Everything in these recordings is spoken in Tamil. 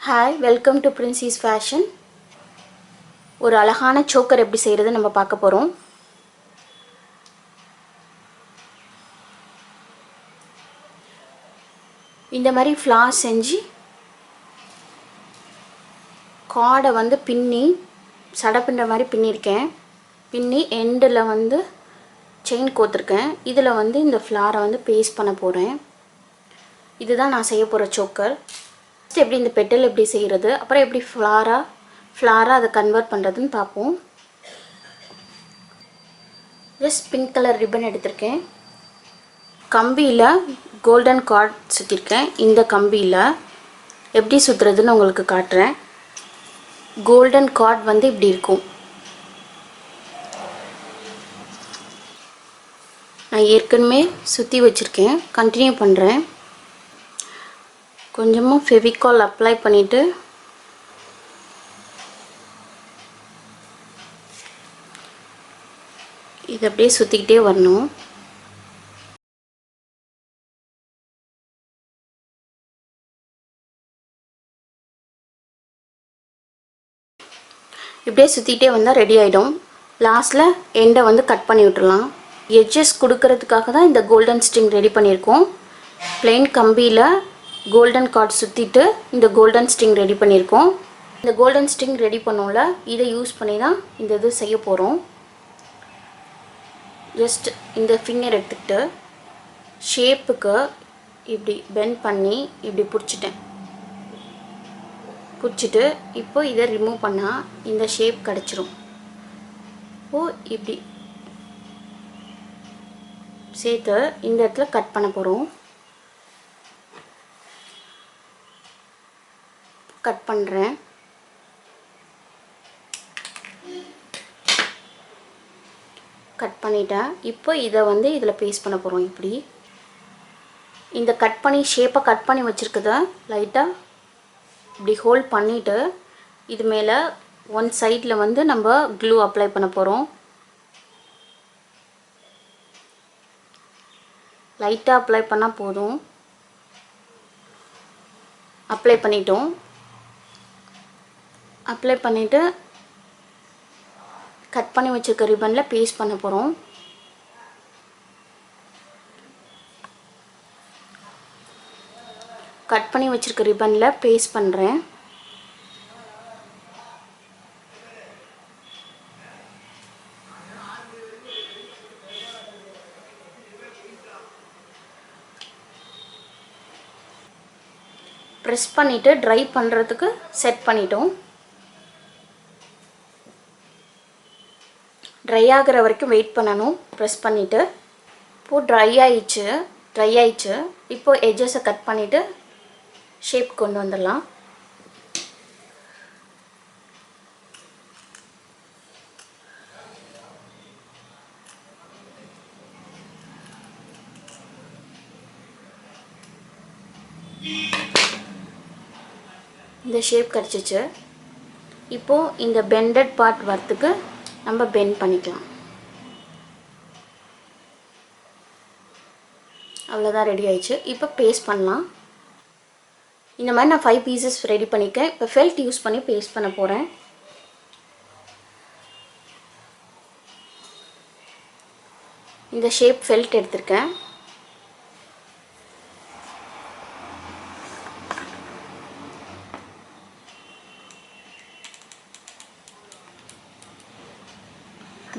Hi, welcome to Princess Fashion. ஒரு அழகான choker எப்படி செய்யறது நம்ம பார்க்க போறோம். இந்த மாதிரி ஃப்ளார் செஞ்சு கார்டை வந்து பின்னி சடை பின்னுற மாதிரி பின்னிருக்கேன். பின்னி எண்டில் வந்து செயின் கோத்திருக்கேன். இதில் வந்து இந்த ஃப்ளாரை வந்து பேஸ்ட் பண்ண போகிறேன். இதுதான் நான் செய்ய போகிற choker. எப்படி இந்த பெட்டல் எப்படி செய்கிறது, அப்புறம் எப்படி ஃப்ளாராக அதை கன்வெர்ட் பண்ணுறதுன்னு பார்ப்போம். ஜஸ்ட் பிங்க் கலர் ரிப்பன் எடுத்திருக்கேன். கம்பியில் கோல்டன் கார்ட் சுற்றிருக்கேன். இந்த கம்பியில் எப்படி சுற்றுறதுன்னு உங்களுக்கு காட்டுறேன். கோல்டன் கார்ட் வந்து இப்படி இருக்கும். நான் ஏற்கனவே சுற்றி வச்சுருக்கேன். கண்டினியூ பண்ணுறேன். கொஞ்சமாக ஃபெவிகால் அப்ளை பண்ணிவிட்டு இதை அப்படியே சுற்றிக்கிட்டே வரணும். இப்படியே சுற்றிக்கிட்டே வந்தால் ரெடி ஆகிடும். லாஸ்ட்டில் எண்டை வந்து கட் பண்ணி விட்டுடலாம். எட்ஜஸ் கொடுக்கறதுக்காக தான் இந்த கோல்டன் ஸ்ட்ரிங் ரெடி பண்ணியிருக்கோம். பிளெயின் கம்பியில் கோல்டன் கார்ட் சுற்றிட்டு இந்த கோல்டன் ஸ்ட்ரிங் ரெடி பண்ணியிருக்கோம். இந்த கோல்டன் ஸ்ட்ரிங் ரெடி பண்ணோம்ல, இதை யூஸ் பண்ணி தான் இந்த இது செய்ய போகிறோம். ஜஸ்ட் இந்த ஃபிங்கர் எடுத்துக்கிட்டு ஷேப்புக்கு இப்படி பெண்ட் பண்ணி இப்படி பிடிச்சிட்டு இப்போ இதை ரிமூவ் பண்ணால் இந்த ஷேப் கிடச்சிரும். இப்படி சேர்த்து இந்த இடத்துல கட் பண்ண போகிறோம். கட் பண்ணுறேன். கட் பண்ணிட்டேன். இப்போ இதை வந்து இதில் பேஸ்ட் பண்ண போகிறோம். இப்படி இந்த கட் பண்ணி ஷேப்பை கட் பண்ணி வச்சுருக்குத லைட்டாக இப்படி ஹோல்ட் பண்ணிவிட்டு இது மேலே ஒன் சைடில் வந்து நம்ம க்ளூ அப்ளை பண்ண போகிறோம். லைட்டாக அப்ளை பண்ணால் போதும். அப்ளை பண்ணிட்டோம். அப்ளை பண்ணிவிட்டு கட் பண்ணி வச்சுருக்க ரிப்பனில் பேஸ்ட் பண்ண போகிறோம். கட் பண்ணி வச்சுருக்க ரிப்பனில் பேஸ்ட் பண்ணுறேன். ப்ரெஸ் பண்ணிவிட்டு ட்ரை பண்ணுறதுக்கு செட் பண்ணிட்டோம். ட்ரை ஆகிற வரைக்கும் வெயிட் பண்ணணும். ப்ரெஸ் பண்ணிவிட்டு இப்போது ட்ரை ஆயிடுச்சு. இப்போது எட்ஜஸை கட் பண்ணிவிட்டு ஷேப் கொண்டு வந்துடலாம். இந்த ஷேப் கிடச்சிச்சு. இப்போது இந்த பெண்டட் பார்ட் வரத்துக்கு நம்ம பெண்ட் பண்ணிக்கலாம். அவ்வளோதான், ரெடி ஆயிடுச்சு. இப்போ பேஸ்ட் பண்ணலாம். இந்த மாதிரி நான் 5 பீசஸ் ரெடி பண்ணியிருக்கேன். இப்போ ஃபெல்ட் யூஸ் பண்ணி பேஸ்ட் பண்ண போகிறேன். இந்த ஷேப் ஃபெல்ட் எடுத்திருக்கேன்.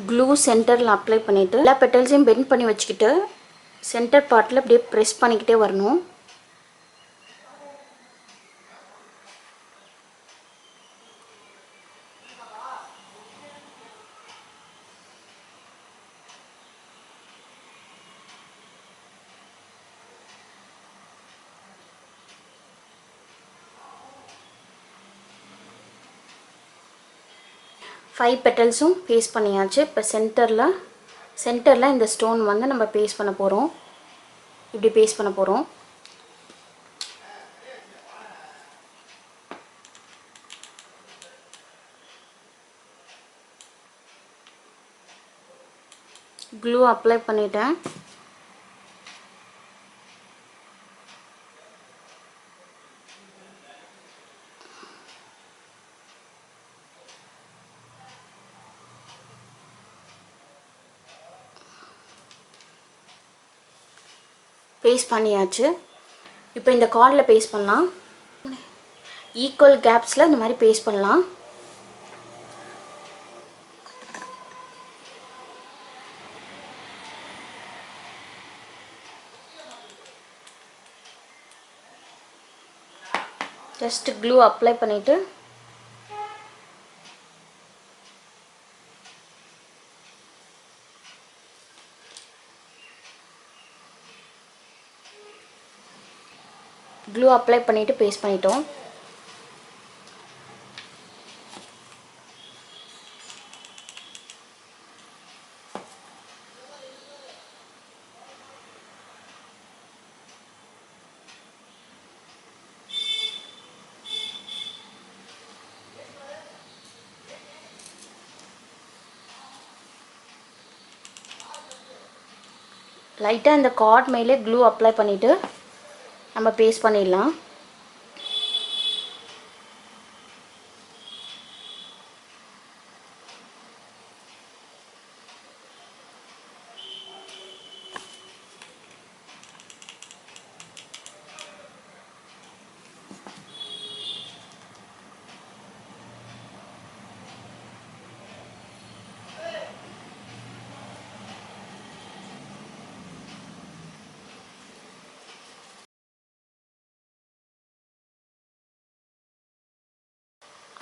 க்ளூ சென்டரில் அப்ளை பண்ணிவிட்டு எல்லா பெட்டல்ஸையும் பெண்ட் பண்ணி வச்சுக்கிட்டு சென்டர் பார்ட்டில் அப்படியே ப்ரெஸ் பண்ணிக்கிட்டே வரணும். ஃபைவ் பெட்டல்ஸும் பேஸ்ட் பண்ணியாச்சு. இப்போ சென்டரில் இந்த ஸ்டோன் வந்து நம்ம பேஸ்ட் பண்ண போகிறோம். இப்படி பேஸ்ட் பண்ண போகிறோம். க்ளூ அப்ளை பண்ணிட்டேன். பேஸ்ட் பண்ணியாச்சு. இப்போ இந்த கார்டில் பேஸ்ட் பண்ணலாம். ஈக்குவல் கேப்ஸில் இந்த மாதிரி பேஸ்ட் பண்ணலாம். ஜஸ்ட் க்ளூ அப்ளை பண்ணிவிட்டு பேஸ்ட் பண்ணிட்டோம். லைட்டாக இந்த கார்ட் மேலே க்ளூ அப்ளை பண்ணிவிட்டு நம்ம பேஸ்ட் பண்ணிடலாம்.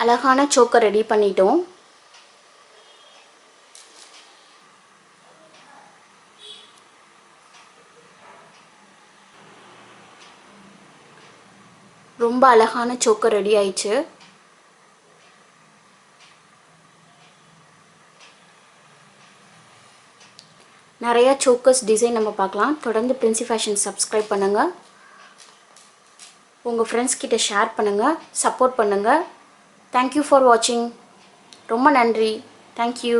அழகான சோக்கர் ரெடி பண்ணிட்டோம். ரொம்ப அழகான சோக்கர் ரெடி ஆயிடுச்சு. நிறையா சோக்கர்ஸ் டிசைன் நம்ம பார்க்கலாம். தொடர்ந்து பிரின்சி ஃபேஷன் சப்ஸ்கிரைப் பண்ணுங்கள். உங்கள் ஃப்ரெண்ட்ஸ் கிட்ட ஷேர் பண்ணுங்கள், சப்போர்ட் பண்ணுங்கள். தேங்க்யூ ஃபார் வாட்சிங். ரொம்ப நன்றி. தேங்க்யூ.